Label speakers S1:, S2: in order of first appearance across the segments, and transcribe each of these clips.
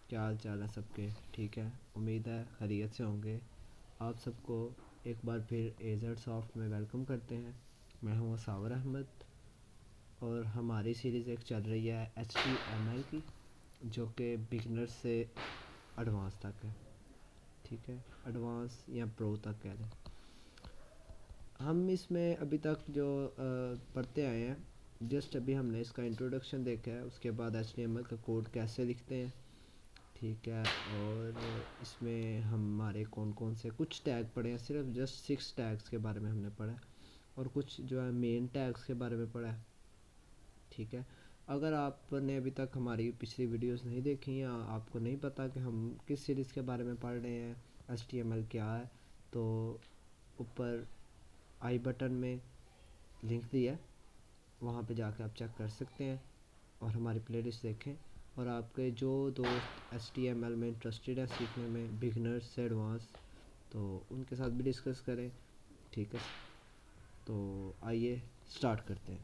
S1: क्या हाल चाल है सबके? ठीक है, उम्मीद है खैरियत से होंगे। आप सबको एक बार फिर एज़र सॉफ्ट में वेलकम करते हैं। मैं हूँ सावर अहमद और हमारी सीरीज़ एक चल रही है HTML की, जो कि बिगनर से एडवांस तक है। ठीक है, एडवांस या प्रो तक कह लें। हम इसमें अभी तक जो पढ़ते आए हैं, जस्ट अभी हमने इसका इंट्रोडक्शन देखा है। उसके बाद HTML का कोड कैसे लिखते हैं, ठीक है, और इसमें हमारे कौन कौन से कुछ टैग पढ़े हैं। सिर्फ जस्ट 6 टैग्स के बारे में हमने पढ़ा है और कुछ जो है मेन टैग्स के बारे में पढ़ा है। ठीक है, अगर आपने अभी तक हमारी पिछली वीडियोस नहीं देखी या आपको नहीं पता कि हम किस सीरीज़ के बारे में पढ़ रहे हैं, HTML क्या है, तो ऊपर आई बटन में लिंक दिया है, वहाँ पे जाकर आप चेक कर सकते हैं और हमारी प्लेलिस्ट देखें। और आपके जो दोस्त HTML में इंटरेस्टेड है सीखने में, बिगनर्स से एडवांस, तो उनके साथ भी डिस्कस करें। ठीक है, तो आइए स्टार्ट करते हैं।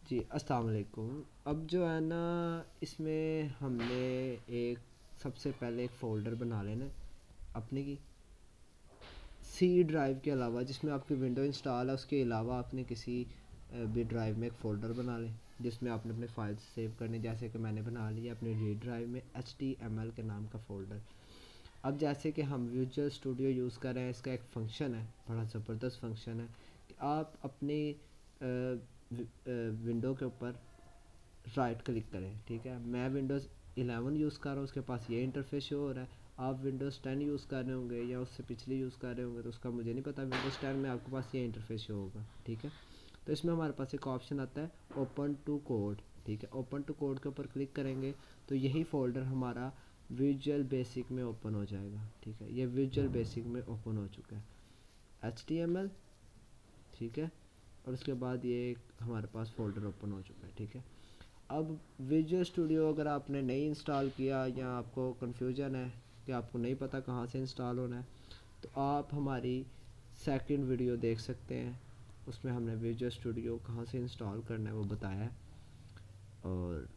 S1: जी अस्सलाम वालेकुम। अब जो है ना, इसमें हमने एक सबसे पहले एक फ़ोल्डर बना लेना है अपने की सी ड्राइव के अलावा, जिसमें आपकी विंडो इंस्टॉल है। उसके अलावा आपने किसी भी ड्राइव में एक फ़ोल्डर बना लें जिसमें आपने अपने फाइल्स सेव करने, जैसे कि मैंने बना लिया अपने डी ड्राइव में HTML के नाम का फ़ोल्डर। अब जैसे कि हम विजुअल स्टूडियो यूज़ कर रहे हैं, इसका एक फ़ंक्शन है, बड़ा ज़बरदस्त फ़ंक्शन है कि आप अपनी विंडो के ऊपर राइट क्लिक करें। ठीक है, मैं विंडोज़ 11 यूज़ कर रहा हूँ, उसके पास ये इंटरफेस शो हो रहा है। आप विंडोज़ 10 यूज़ कर रहे होंगे या उससे पिछले यूज़ कर रहे होंगे, तो उसका मुझे नहीं पता। विंडोज़ 10 में आपके पास ये इंटरफेस शो होगा। ठीक है, तो इसमें हमारे पास एक ऑप्शन आता है ओपन टू कोड। ठीक है, ओपन टू कोड के ऊपर क्लिक करेंगे तो यही फ़ोल्डर हमारा विजुअल बेसिक में ओपन हो जाएगा। ठीक है, ये विजुअल बेसिक में ओपन हो चुका है HTML। ठीक है, और उसके बाद ये हमारे पास फ़ोल्डर ओपन हो चुका है। ठीक है, अब विजुअल स्टूडियो अगर आपने नहीं इंस्टॉल किया या आपको कन्फ्यूजन है कि आपको नहीं पता कहाँ से इंस्टॉल होना है, तो आप हमारी सेकंड वीडियो देख सकते हैं। उसमें हमने विजुअल स्टूडियो कहाँ से इंस्टॉल करना है वो बताया है और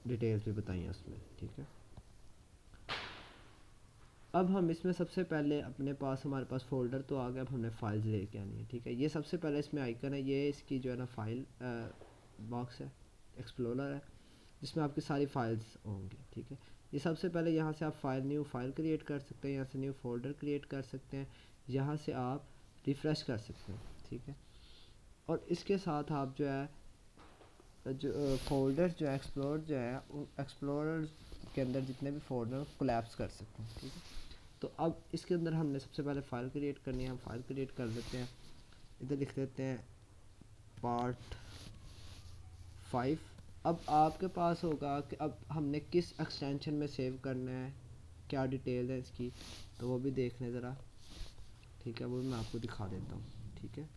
S1: डिटेल्स भी बताई हैं उसमें। ठीक है, अब हम इसमें सबसे पहले अपने पास हमारे पास फ़ोल्डर तो आ गया, अब हमने फाइल्स लेके आनी है। ठीक है, ये सबसे पहले इसमें आइकन है, ये इसकी जो है ना फाइल बॉक्स है, एक्सप्लोरर है, जिसमें आपकी सारी फाइल्स होंगी। ठीक है, ये सबसे पहले यहाँ से आप न्यू फाइल क्रिएट कर सकते हैं, यहाँ से न्यू फोल्डर क्रिएट कर सकते हैं, यहाँ से आप रिफ़्रेश कर सकते हैं। ठीक है, और इसके साथ आप जो है जो फोल्डर जो है एक्सप्लोर जो है, एक्सप्लोरर के अंदर जितने भी फोल्डर कोलैप्स कर सकते हैं। ठीक है, तो अब इसके अंदर हमने सबसे पहले फ़ाइल क्रिएट करनी है। हम फाइल क्रिएट कर देते हैं, इधर लिख देते हैं पार्ट 5। अब आपके पास होगा कि अब हमने किस एक्सटेंशन में सेव करना है, क्या डिटेल है इसकी, तो वो भी देख लें ज़रा। ठीक है, वो मैं आपको दिखा देता हूँ। ठीक है,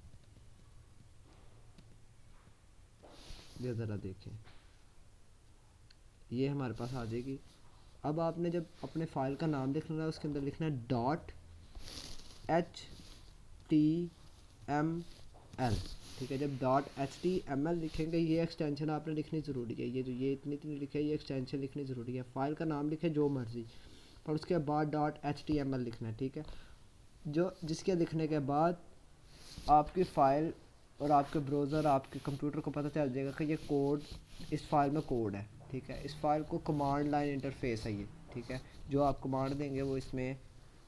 S1: ये ज़रा देखें, ये हमारे पास आ जाएगी। अब आपने जब अपने फाइल का नाम लिखना है, उसके अंदर लिखना है .html। ठीक है, जब .html लिखेंगे, ये एक्सटेंशन आपने लिखनी ज़रूरी है। ये जो ये इतनी लिखे, ये एक्सटेंशन लिखनी ज़रूरी है। फाइल का नाम लिखे जो मर्ज़ी, और उसके बाद .html लिखना है। ठीक है, जो जिसके लिखने के बाद आपकी फ़ाइल और आपके ब्राउज़र, आपके कंप्यूटर को पता चल जाएगा कि ये कोड, इस फाइल में कोड है। ठीक है, इस फाइल को कमांड लाइन इंटरफेस है ये। ठीक है, जो आप कमांड देंगे वो इसमें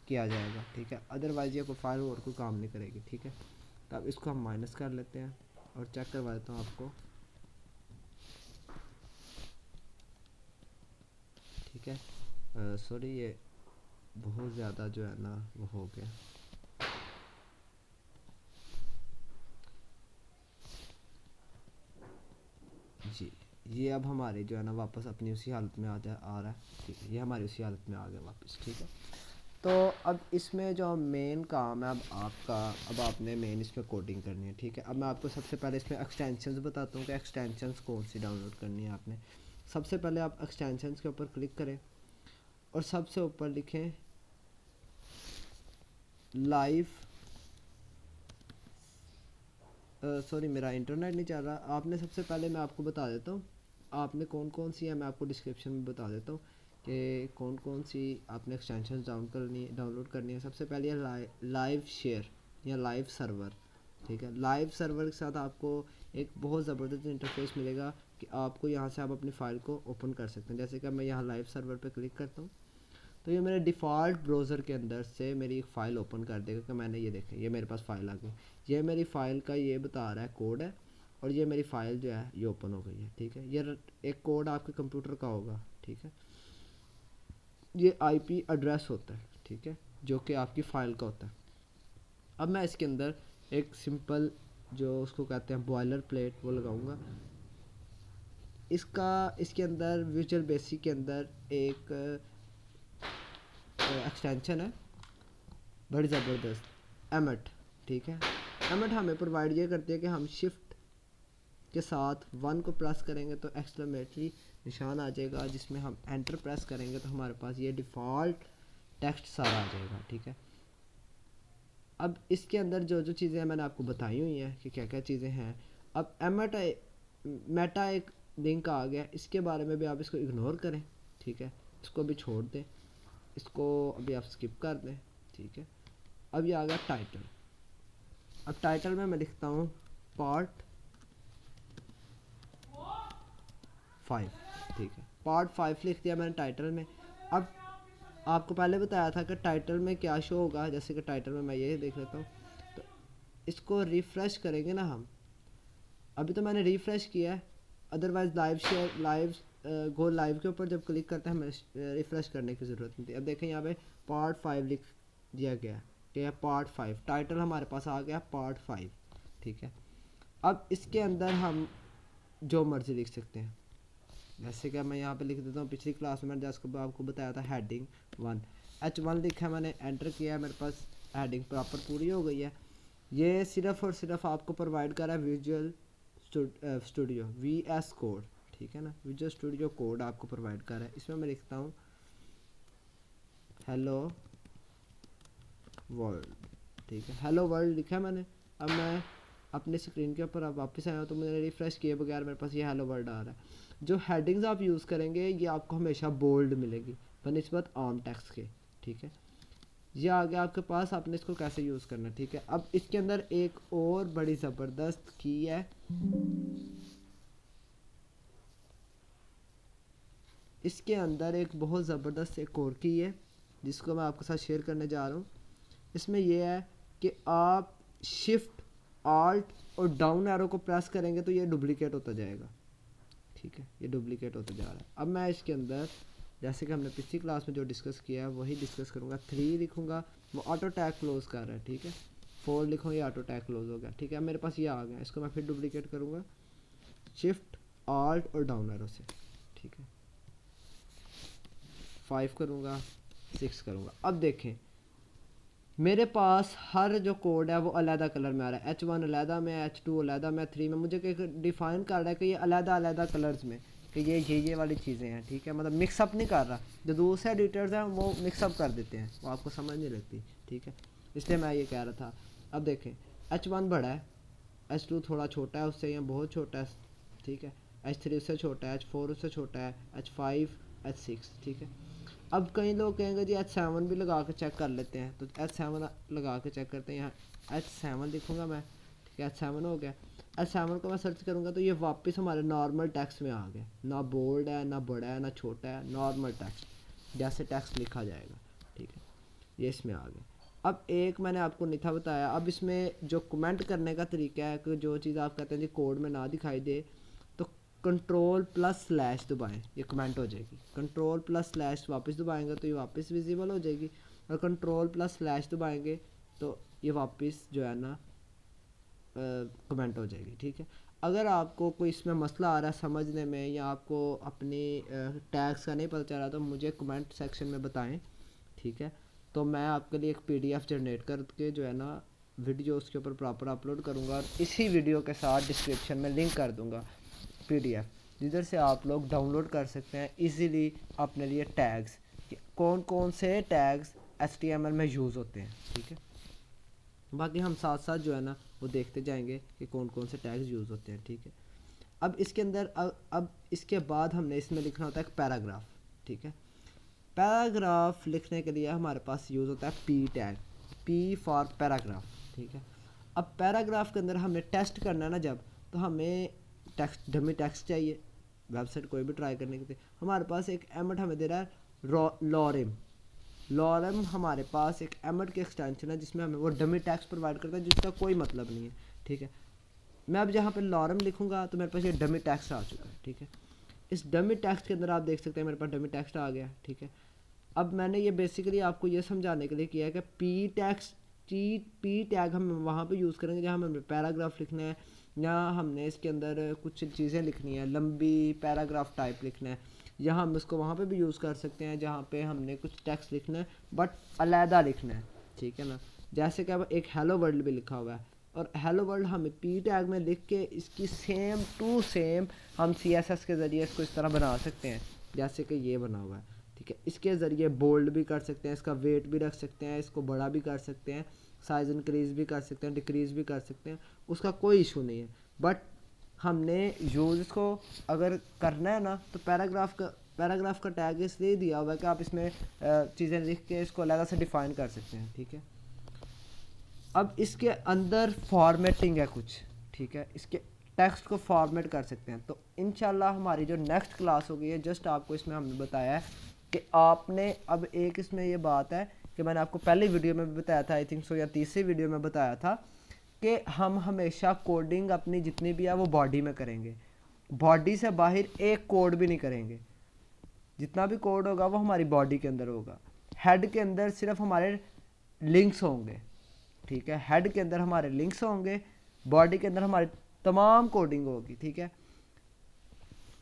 S1: किया जाएगा। ठीक है, अदरवाइज़ ये कोई फाइल और कोई काम नहीं करेगी। ठीक है, तो अब इसको हम माइनस कर लेते हैं और चेक करवा देता हूँ आपको। ठीक है, सॉरी, ये बहुत ज़्यादा जो है ना वो हो गया। जी, ये अब हमारे जो है ना वापस अपनी उसी हालत में आ रहा है। ठीक है, ये हमारी उसी हालत में आ गया वापस। ठीक है, तो अब इसमें जो मेन काम है अब आपका, अब आपने मेन इसमें कोडिंग करनी है। ठीक है, अब मैं आपको सबसे पहले इसमें एक्सटेंशंस बताता हूँ कि एक्सटेंशंस कौन सी डाउनलोड करनी है आपने। सबसे पहले आप एक्सटेंशंस के ऊपर क्लिक करें और सबसे ऊपर लिखें लाइव सॉरी मेरा इंटरनेट नहीं चल रहा। आपने सबसे पहले मैं आपको बता देता हूँ आपने कौन कौन सी है, मैं आपको डिस्क्रिप्शन में बता देता हूँ कि कौन कौन सी आपने एक्सटेंशन डाउनलोड करनी है। सबसे पहले है लाइव शेयर या लाइव सर्वर। ठीक है, लाइव सर्वर के साथ आपको एक बहुत ज़बरदस्त इंटरफेस मिलेगा कि आपको यहाँ से आप अपनी फ़ाइल को ओपन कर सकते हैं। जैसे कि मैं यहाँ लाइव सर्वर पर क्लिक करता हूँ तो ये मेरे डिफ़ॉल्ट ब्राउज़र के अंदर से मेरी एक फ़ाइल ओपन कर देगा कि मैंने ये देखें, ये मेरे पास फ़ाइल आ गई। ये मेरी फ़ाइल का ये बता रहा है कोड है, और ये मेरी फ़ाइल जो है ये ओपन हो गई है। ठीक है, ये एक कोड आपके कंप्यूटर का होगा। ठीक है, ये आईपी एड्रेस होता है। ठीक है, जो कि आपकी फ़ाइल का होता है। अब मैं इसके अंदर एक सिंपल जो उसको कहते हैं बॉयलर प्लेट वो लगाऊंगा। इसके अंदर विजुअल बेसिक के अंदर एक एक्सटेंशन है बड़ी ज़बरदस्त, एमट। ठीक है, एमट हमें प्रोवाइड ये करती है कि हम शिफ्ट के साथ 1 को प्रेस करेंगे तो एक्सक्लेमेटरी निशान आ जाएगा, जिसमें हम एंटर प्रेस करेंगे तो हमारे पास ये डिफ़ॉल्ट टेक्स्ट सारा आ जाएगा। ठीक है, अब इसके अंदर जो जो चीज़ें मैंने आपको बताई हुई हैं कि क्या क्या चीज़ें हैं। अब मेटा एक लिंक आ गया, इसके बारे में भी आप इसको इग्नोर करें। ठीक है, इसको भी छोड़ दें, इसको अभी आप स्किप कर दें। ठीक है, अब ये आ गया टाइटल। अब टाइटल में मैं लिखता हूँ पार्ट 5। ठीक है, पार्ट 5 लिख दिया मैंने टाइटल में। अब आपको पहले बताया था कि टाइटल में क्या शो होगा, जैसे कि टाइटल में मैं ये देख लेता हूँ। तो इसको रिफ़्रेश करेंगे ना हम, अभी तो मैंने रिफ़्रेश किया है, अदरवाइज़ गो लाइव के ऊपर जब क्लिक करते हैं हमें रिफ़्रेश करने की ज़रूरत नहीं थी। अब देखें यहाँ पे पार्ट 5 लिख दिया गया कि है पार्ट 5, टाइटल हमारे पास आ गया पार्ट 5। ठीक है, अब इसके अंदर हम जो मर्ज़ी लिख सकते हैं। जैसे कि मैं यहाँ पे लिख देता हूँ, पिछली क्लास में जैसे आपको बताया था हेडिंग 1, H1 लिखा है मैंने, एंटर किया है, मेरे पास हेडिंग प्रॉपर पूरी हो गई है। ये सिर्फ़ और सिर्फ आपको प्रोवाइड कर रहा है विजुअल स्टूडियो VS कोड। ठीक है ना, विजुअल स्टूडियो कोड आपको प्रोवाइड कर रहा है। इसमें मैं लिखता हूँ हेलो वर्ल्ड। ठीक है, हेलो वर्ल्ड लिखा है मैंने। अब मैं अपनी स्क्रीन के ऊपर अब वापस आया हूँ तो मैंने रिफ़्रेश किए बगैर मेरे पास ये हेलो वर्ल्ड आ रहा है। जो हेडिंग्स आप यूज़ करेंगे ये आपको हमेशा बोल्ड मिलेगी बनिस्बत आम टेक्स्ट के। ठीक है, ये आ गया आपके पास, आपने इसको कैसे यूज़ करना है। ठीक है, अब इसके अंदर एक और बड़ी ज़बरदस्त की है, इसके अंदर एक बहुत ज़बरदस्त एक और की है जिसको मैं आपके साथ शेयर करने जा रहा हूँ। इसमें यह है कि आप शिफ्ट आल्ट और डाउन एरो को प्रेस करेंगे तो ये डुप्लीकेट होता जाएगा। ठीक है, ये डुप्लीकेट होता जा रहा है। अब मैं इसके अंदर जैसे कि हमने पिछली क्लास में जो डिस्कस किया है वही डिस्कस करूँगा। 3 लिखूँगा, वो ऑटो टैग क्लोज कर रहा है। ठीक है, 4 लिखूँ, ये ऑटो टैग क्लोज हो गया। ठीक है, मेरे पास ये आ गया, इसको मैं फिर डुप्लीकेट करूँगा शिफ्ट आल्ट और डाउन एरो से। ठीक है, 5 करूँगा, 6 करूँगा। अब देखें मेरे पास हर जो कोड है वो अलहदा कलर में आ रहा है। H1 अलहदा में, H2 अलहदा में, 3 में मुझे डिफ़ाइन कर रहा है कि ये अलहदा अलहदा कलर्स में कि ये वाली चीज़ें हैं। ठीक है, मतलब मिक्सअप नहीं कर रहा। जो दूसरे एडिटर्स हैं वो मिक्सअप कर देते हैं, वो आपको समझ नहीं लगती। ठीक है, इसलिए मैं ये कह रहा था। अब देखें H1 बड़ा है, H2 थोड़ा छोटा है उससे, या बहुत छोटा है। ठीक है, H3 उससे छोटा है, H4 उससे छोटा है, H5 H6। ठीक है, अब कई लोग कहेंगे जी H7 भी लगा के चेक कर लेते हैं, तो H7 लगा के चेक करते हैं। यहाँ H7 लिखूँगा मैं। ठीक है, H7 हो गया। H7 को मैं सर्च करूँगा तो ये वापस हमारे नॉर्मल टेक्स्ट में आ गया, ना बोल्ड है, ना बड़ा है, ना छोटा है, नॉर्मल टेक्स्ट जैसे टेक्स्ट लिखा जाएगा। ठीक है, ये इसमें आ गया। अब एक मैंने आपको नहीं था बताया, अब इसमें जो कमेंट करने का तरीका है कि जो चीज़ आप कहते हैं जी कोड में ना दिखाई दे तो कंट्रोल+/ दबाएं, ये कमेंट हो जाएगी। कंट्रोल+/ वापस दबाएंगे तो ये वापस विजिबल हो जाएगी, और कंट्रोल+/ दबाएंगे तो ये वापस जो है ना कमेंट हो जाएगी। ठीक है, अगर आपको कोई इसमें मसला आ रहा है समझने में, या आपको अपनी टैग्स का नहीं पता चल रहा तो मुझे कमेंट सेक्शन में बताएं। ठीक है, तो मैं आपके लिए एक PDF जनरेट करके जो है ना वीडियो उसके ऊपर प्रॉपर अपलोड करूँगा, और इसी वीडियो के साथ डिस्क्रिप्शन में लिंक कर दूँगा PDF, जिधर से आप लोग डाउनलोड कर सकते हैं इजीली अपने लिए टैग्स, कौन कौन से टैग्स HTML में यूज़ होते हैं। ठीक है, बाकी हम साथ साथ जो है ना वो देखते जाएंगे कि कौन कौन से टैग्स यूज़ होते हैं। ठीक है, अब इसके अंदर अब इसके बाद हमने इसमें लिखना होता है एक पैराग्राफ। ठीक है, पैराग्राफ लिखने के लिए हमारे पास यूज़ होता है P tag, P for paragraph. ठीक है, अब पैराग्राफ के अंदर हमने टेस्ट करना है ना जब, तो हमें टेक्स्ट, डमी टेक्स्ट चाहिए। वेबसाइट कोई भी ट्राई करने के लिए हमारे पास एक एमट हमें दे रहा है लॉरेम। लॉरेम हमारे पास एक एमट की एक्सटेंशन है जिसमें हमें वो डमी टेक्स्ट प्रोवाइड करता है जिसका कोई मतलब नहीं है। ठीक है, मैं अब यहाँ पे लॉरेम लिखूंगा तो मेरे पास ये डमी टेक्स्ट आ चुका है। ठीक है, इस डमी टेक्स्ट के अंदर आप देख सकते हैं मेरे पास डमी टेक्स्ट आ गया। ठीक है, अब मैंने ये बेसिकली आपको ये समझाने के लिए किया है कि पी टैग हम वहाँ पे यूज़ करेंगे जहाँ हमें पैराग्राफ लिखना है, या हमने इसके अंदर कुछ चीज़ें लिखनी है, लंबी पैराग्राफ टाइप लिखना है, या हम इसको वहाँ पे भी यूज़ कर सकते हैं जहाँ पे हमने कुछ टेक्स्ट लिखना है बट अलहदा लिखना है। ठीक है ना, जैसे कि अब एक हेलो वर्ल्ड भी लिखा हुआ है, और हेलो वर्ल्ड हमें पी टैग में लिख के इसकी सेम टू सेम हम CSS के ज़रिए इसको इस तरह बना सकते हैं जैसे कि ये बना हुआ है। ठीक है, इसके ज़रिए बोल्ड भी कर सकते हैं, इसका वेट भी रख सकते हैं, इसको बड़ा भी कर सकते हैं, साइज़ इंक्रीज़ भी कर सकते हैं, डिक्रीज़ भी कर सकते हैं, उसका कोई इशू नहीं है। बट हमने यूज़ इसको अगर करना है ना तो पैराग्राफ का टैग इसलिए दिया हुआ है कि आप इसमें चीज़ें लिख के इसको अलग से डिफ़ाइन कर सकते हैं। ठीक है, अब इसके अंदर फॉर्मेटिंग है कुछ। ठीक है, इसके टेक्स्ट को फॉर्मेट कर सकते हैं। तो इंशाल्लाह हमारी जो नेक्स्ट क्लास होगी है जस्ट आपको इसमें हमने बताया है कि आपने अब एक इसमें ये बात है कि मैंने आपको पहली वीडियो में भी बताया था, आई थिंक सो, या तीसरी वीडियो में बताया था कि हम हमेशा कोडिंग अपनी जितनी भी है वो बॉडी में करेंगे, बॉडी से बाहर एक कोड भी नहीं करेंगे। जितना भी कोड होगा वो हमारी बॉडी के अंदर होगा। हेड के अंदर सिर्फ हमारे लिंक्स होंगे। ठीक है, हेड के अंदर हमारे लिंक्स होंगे, बॉडी के अंदर हमारी तमाम कोडिंग होगी। ठीक है,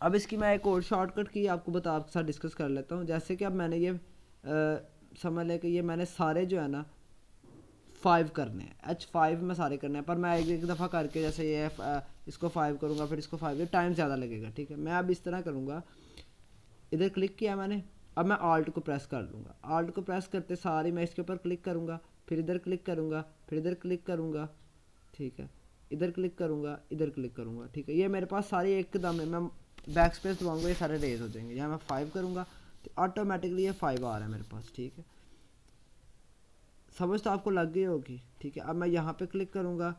S1: अब इसकी मैं एक और शॉर्टकट की आपको आपके साथ डिस्कस कर लेता हूँ। जैसे कि अब मैंने ये समझ लें कि ये मैंने सारे जो है ना 5 करने हैं, H5 में सारे करने हैं, पर मैं एक दफ़ा करके जैसे ये इसको 5 करूँगा फिर इसको 5, ये टाइम ज़्यादा लगेगा। ठीक है, मैं अब इस तरह करूँगा, इधर क्लिक किया मैंने, अब मैं आल्ट को प्रेस कर लूँगा, आल्ट को प्रेस करते सारी मैं इसके ऊपर क्लिक करूँगा, फिर इधर क्लिक करूँगा, फिर इधर क्लिक करूँगा। ठीक है, इधर क्लिक करूँगा, इधर क्लिक करूँगा। ठीक है, ये मेरे पास सारी एकदम है, मैं बैक स्पेस दबाऊँगा ये सारे रेज हो जाएंगे। यहाँ मैं 5 करूँगा तो ऑटोमेटिकली ये 5 आ रहा है मेरे पास। ठीक है, समझ तो आपको लग गई होगी। ठीक है, अब मैं यहाँ पे क्लिक करूँगा।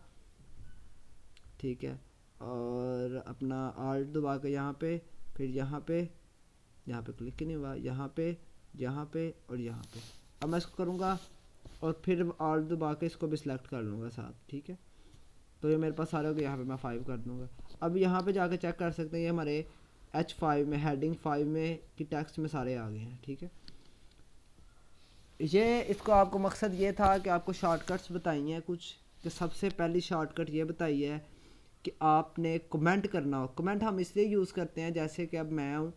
S1: ठीक है, और अपना आल्ट दबा के यहाँ पे, फिर यहाँ पे क्लिक नहीं हुआ, यहाँ पे और यहाँ पे। अब मैं इसको करूँगा और फिर आल्ट दबा के इसको भी सिलेक्ट कर लूँगा साथ। ठीक है, तो ये मेरे पास सारे हो गए। यहाँ पे मैं 5 कर दूँगा। अब यहाँ पे जाके चेक कर सकते हैं ये हमारे H5 में, हेडिंग 5 में की टेक्स्ट में सारे आ गए हैं। ठीक है, ये इसको आपको मकसद ये था कि आपको शॉर्टकट्स बताई हैं कुछ, कि सबसे पहली शॉर्टकट ये बताई है कि आपने कमेंट करना हो। कमेंट हम इसलिए यूज़ करते हैं, जैसे कि अब मैं हूँ,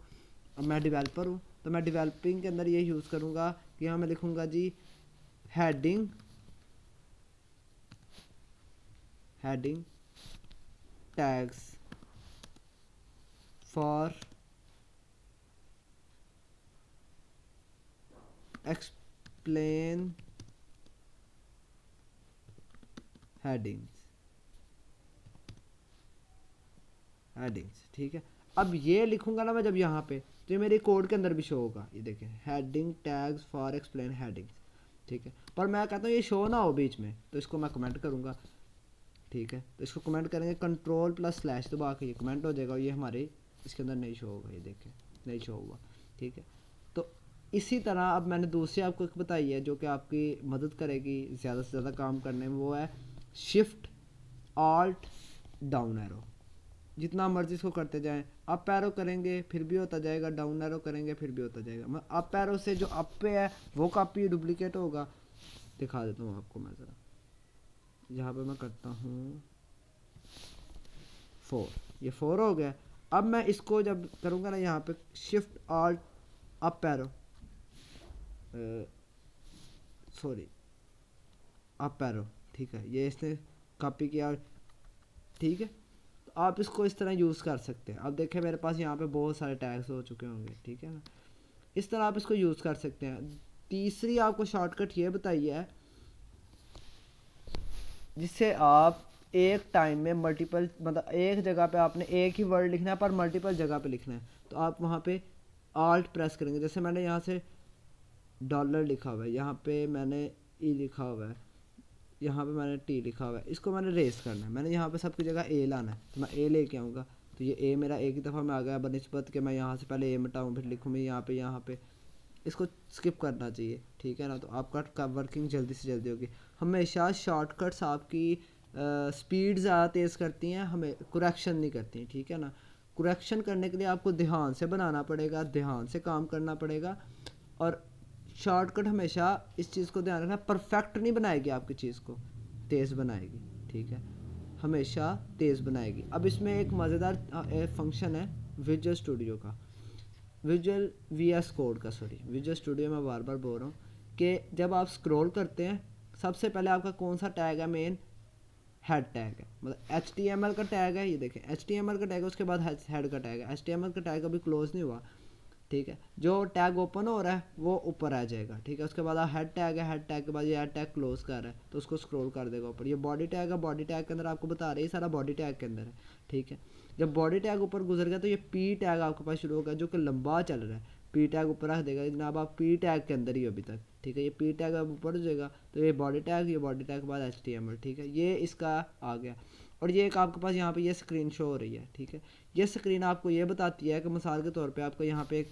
S1: अब मैं डेवलपर हूँ, तो मैं डेवलपिंग के अंदर ये यूज़ करूँगा कि यहाँ मैं लिखूँगा जी heading tags for explain headings. ठीक है, अब ये लिखूंगा ना मैं जब यहाँ पे, तो ये मेरे कोड के अंदर भी शो होगा। ये देखें, heading tags for explain headings. ठीक है, पर मैं कहता हूँ ये शो ना हो बीच में, तो इसको मैं कमेंट करूँगा। ठीक है, तो इसको कमेंट करेंगे Ctrl+/ दबा के, ये कमेंट हो जाएगा, ये हमारे इसके अंदर नहीं शो होगा। ये देखें, नहीं शो हुआ। ठीक है, तो इसी तरह अब मैंने दूसरी आपको एक बताई है जो कि आपकी मदद करेगी ज़्यादा से ज़्यादा काम करने में, वो है शिफ्ट ऑल्ट डाउन एरो। जितना मर्जी इसको करते जाएं, अप एरो करेंगे फिर भी होता जाएगा, डाउन एरो करेंगे फिर भी होता जाएगा। मैं अप एरो से जो अप पे है वो कॉपी डुप्लीकेट होगा। दिखा देता हूँ आपको मैं ज़रा, यहाँ पे मैं करता हूँ 4, ये 4 हो गया। अब मैं इसको जब करूँगा ना यहाँ पे shift alt up arrow, sorry up arrow. ठीक है, ये इसने कॉपी किया। ठीक है, तो आप इसको इस तरह यूज़ कर सकते हैं। अब देखें मेरे पास यहाँ पे बहुत सारे टैग्स हो चुके होंगे। ठीक है ना, इस तरह आप इसको यूज़ कर सकते हैं। तीसरी आपको शॉर्टकट ये बताई है जिससे आप एक टाइम में मल्टीपल, मतलब एक जगह पे आपने एक ही वर्ड लिखना है पर मल्टीपल जगह पे लिखना है, तो आप वहाँ पे आल्ट प्रेस करेंगे। जैसे मैंने यहाँ से डॉलर लिखा हुआ है, यहाँ पे मैंने ई लिखा हुआ है, यहाँ पे मैंने टी लिखा हुआ है, इसको मैंने रेस करना है, मैंने यहाँ पे सबकी जगह ए लाना है, तो मैं ए लेके आऊँगा, तो ये ए मेरा एक ही दफ़ा में आ गया बनिस्बत के मैं यहाँ से पहले ए मिटाऊँ फिर लिखूँ मैं यहाँ पे इसको स्किप करना चाहिए, ठीक है ना। तो आपका वर्किंग जल्दी से जल्दी होगी। हमेशा शॉर्टकट्स आपकी स्पीड ज़्यादा तेज़ करती हैं, हमें कुरेक्शन नहीं करती, ठीक है ना। कुरेक्शन करने के लिए आपको ध्यान से बनाना पड़ेगा, ध्यान से काम करना पड़ेगा, और शॉर्टकट हमेशा इस चीज़ को ध्यान रखना, परफेक्ट नहीं बनाएगी आपकी चीज़ को, तेज़ बनाएगी, ठीक है, हमेशा तेज़ बनाएगी। अब इसमें एक मज़ेदार फंक्शन है विजुअल स्टूडियो का, विजुअल वीएस कोड का, सॉरी विजुअल स्टूडियो में बार बार बोल रहा हूँ, कि जब आप स्क्रॉल करते हैं सबसे पहले आपका कौन सा टैग है, मेन हेड टैग है, मतलब HTML का टैग है, ये देखें HTML का टैग है, उसके बाद हेड का टैग है। HTML का टैग अभी क्लोज नहीं हुआ, ठीक है, जो टैग ओपन हो रहा है वो ऊपर आ जाएगा, ठीक है। उसके बाद हेड टैग है, हेड टैग के बाद ये हेड टैग क्लोज कर रहा है तो उसको स्क्रॉल कर देगा ऊपर। ये बॉडी टैग है, बॉडी टैग के अंदर आपको बता रही है सारा बॉडी टैग के अंदर है, ठीक है। जब बॉडी टैग ऊपर गुजर गया तो ये पी टैग आपके पास शुरू होगा, जो कि लंबा चल रहा है, पी टैग ऊपर रख देगा जनाब, आप पी टैग के अंदर ही अभी तक, ठीक है। ये पी टैग अब ऊपर हो जाएगा तो ये बॉडी टैग, ये बॉडी टैग के बाद HTML, ठीक है, ये इसका आ गया। और ये एक आपके पास यहाँ पे ये स्क्रीन शो हो रही है, ठीक है। ये स्क्रीन आपको ये बताती है कि मिसाल के तौर पे आपको यहाँ पे एक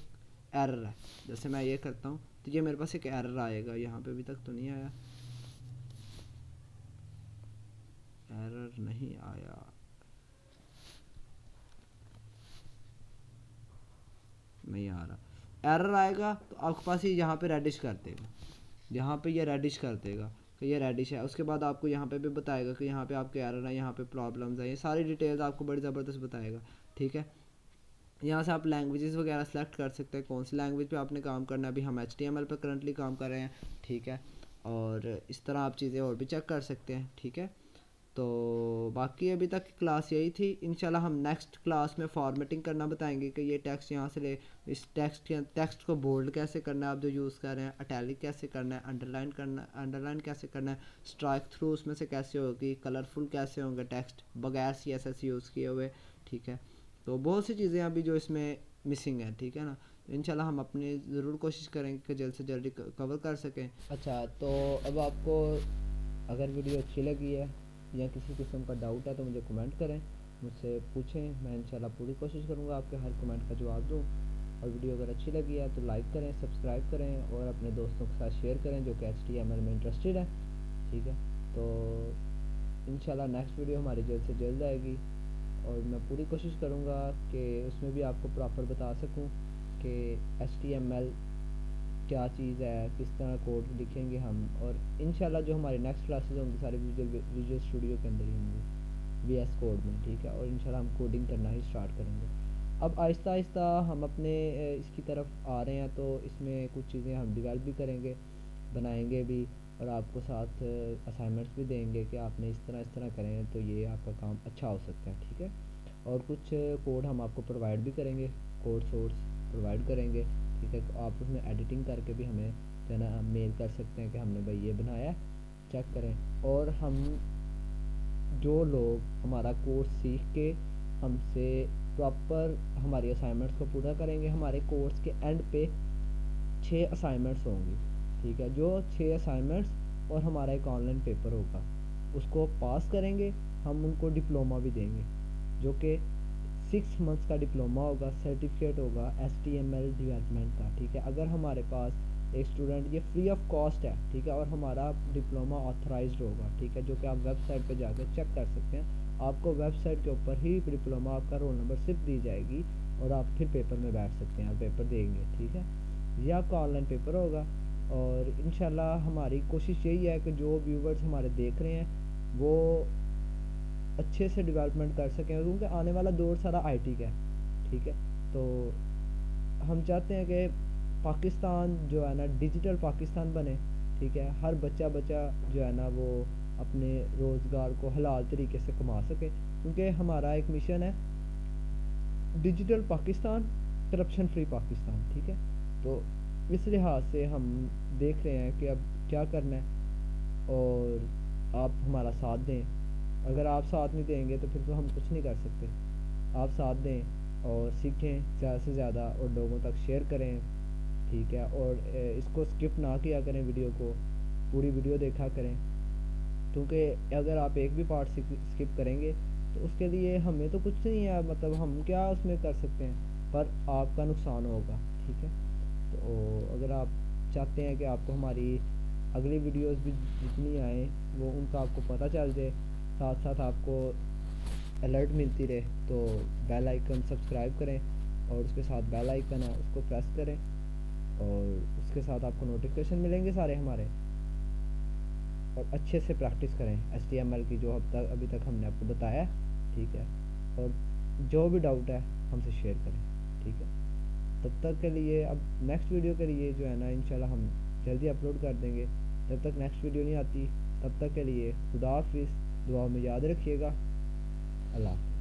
S1: एरर है, जैसे मैं ये करता हूँ तो ये मेरे पास एक एरर आएगा, यहाँ पे अभी तक तो नहीं आया, एरर नहीं आया, नहीं आ रहा, एरर आएगा तो आपके पास ये यहाँ पे रेडिश कर देगा, यहाँ पे ये रेडिश कर देगा कि ये रेडिश है। उसके बाद आपको यहाँ पे भी बताएगा कि यहाँ पे आपके एरर है, यहाँ पे प्रॉब्लम्स है, ये सारी डिटेल्स आपको बड़ी ज़बरदस्त बताएगा, ठीक है। यहाँ से आप लैंग्वेजेस वगैरह सेलेक्ट कर सकते हैं, कौन सी लैंग्वेज पे आपने काम करना है। अभी हम HTML पे करंटली काम कर रहे हैं, ठीक है, और इस तरह आप चीज़ें और भी चेक कर सकते हैं, ठीक है। तो बाकी अभी तक की क्लास यही थी, इंशाल्लाह हम नेक्स्ट क्लास में फॉर्मेटिंग करना बताएंगे कि ये टेक्स्ट यहाँ से ले, इस टेक्स्ट को बोल्ड कैसे करना है, आप जो यूज़ कर रहे हैं, अटैलिक कैसे करना है, अंडरलाइन कैसे करना है, स्ट्राइक थ्रू उसमें से कैसे होगी, कलरफुल कैसे होंगे टेक्स्ट बगैर CSS यूज़ किए हुए, ठीक है। तो बहुत सी चीज़ें अभी जो इसमें मिसिंग है, ठीक है ना। इंशाल्लाह हम अपनी ज़रूर कोशिश करेंगे कि जल्द से जल्दी कवर कर सकें। अच्छा, तो अब आपको अगर वीडियो अच्छी लगी है या किसी किस्म का डाउट है तो मुझे कमेंट करें, मुझसे पूछें, मैं इंशाल्लाह पूरी कोशिश करूँगा आपके हर कमेंट का जवाब दूँ। और वीडियो अगर अच्छी लगी है तो लाइक करें, सब्सक्राइब करें और अपने दोस्तों के साथ शेयर करें जो कि HTML में इंटरेस्टेड है, ठीक है। तो इंशाल्लाह नेक्स्ट वीडियो हमारी जल्द से जल्द आएगी और मैं पूरी कोशिश करूँगा कि उसमें भी आपको प्रॉपर बता सकूँ कि HTML क्या चीज़ है, किस तरह कोड लिखेंगे हम, और इंशाल्लाह जो हमारी नेक्स्ट क्लासेस होंगी सारी विजुअल स्टूडियो के अंदर ही होंगी, VS कोड में, ठीक है। और इंशाल्लाह हम कोडिंग करना ही स्टार्ट करेंगे। अब आहिस्ता आहिस्ता हम अपने इसकी तरफ आ रहे हैं, तो इसमें कुछ चीज़ें हम डेवलप भी करेंगे, बनाएंगे भी, और आपको साथ असाइनमेंट्स भी देंगे कि आपने इस तरह करें तो ये आपका काम अच्छा हो सकता है, ठीक है। और कुछ कोड हम आपको प्रोवाइड भी करेंगे, कोड सोर्स प्रोवाइड करेंगे, ठीक है। तो आप उसमें एडिटिंग करके भी हमें जो है ना मेल कर सकते हैं कि हमने भाई ये बनाया, चेक करें। और हम जो लोग हमारा कोर्स सीख के हमसे प्रॉपर हमारी असाइनमेंट्स को पूरा करेंगे, हमारे कोर्स के एंड पे 6 असाइनमेंट्स होंगी, ठीक है। जो 6 असाइनमेंट्स और हमारा एक ऑनलाइन पेपर होगा, उसको पास करेंगे हम उनको डिप्लोमा भी देंगे, जो कि 6 मंथ्स का डिप्लोमा होगा, सर्टिफिकेट होगा HTML डेवलपमेंट का, ठीक है। अगर हमारे पास एक स्टूडेंट, ये फ्री ऑफ कॉस्ट है, ठीक है, और हमारा डिप्लोमा ऑथराइज्ड होगा, ठीक है, जो कि आप वेबसाइट पे जाकर चेक कर सकते हैं। आपको वेबसाइट के ऊपर ही डिप्लोमा, आपका रोल नंबर सिर्फ दी जाएगी और आप फिर पेपर में बैठ सकते हैं, आप पेपर देंगे, ठीक है। ये आपका ऑनलाइन पेपर होगा और इंशाल्लाह हमारी कोशिश यही है कि जो व्यूवर्स हमारे देख रहे हैं वो अच्छे से डेवलपमेंट कर सकें, क्योंकि आने वाला दौर सारा IT का है, ठीक है। तो हम चाहते हैं कि पाकिस्तान जो है ना डिजिटल पाकिस्तान बने, ठीक है। हर बच्चा जो है ना वो अपने रोज़गार को हलाल तरीके से कमा सके, क्योंकि हमारा एक मिशन है digital Pakistan, corruption free Pakistan, ठीक है। तो इस लिहाज से हम देख रहे हैं कि अब क्या करना है और आप हमारा साथ दें अगर आप साथ नहीं देंगे तो फिर तो हम कुछ नहीं कर सकते। आप साथ दें और सीखें ज़्यादा से ज़्यादा और लोगों तक शेयर करें, ठीक है। और इसको स्किप ना किया करें, वीडियो को पूरी वीडियो देखा करें, क्योंकि अगर आप एक भी पार्ट स्किप करेंगे तो उसके लिए हमें तो कुछ नहीं है, मतलब हम क्या उसमें कर सकते हैं, पर आपका नुकसान होगा, ठीक है। तो अगर आप चाहते हैं कि आपको हमारी अगली वीडियोस भी जितनी आए वो उनका आपको पता चल जाए, साथ साथ आपको अलर्ट मिलती रहे, तो बेल आइकन सब्सक्राइब करें और उसके साथ बेल आइकन है उसको प्रेस करें, और उसके साथ आपको नोटिफिकेशन मिलेंगे सारे हमारे। और अच्छे से प्रैक्टिस करें HTML की, जो अभी तक हमने आपको बताया, ठीक है। और जो भी डाउट है हमसे शेयर करें, ठीक है। तब तक के लिए, अब नेक्स्ट वीडियो के लिए जो है ना, इंशाल्लाह हम जल्दी अपलोड कर देंगे। जब तक नेक्स्ट वीडियो नहीं आती तब तक के लिए खुदा हाफिज़, दुआ में याद रखिएगा। अल्लाह हाफ़िज़।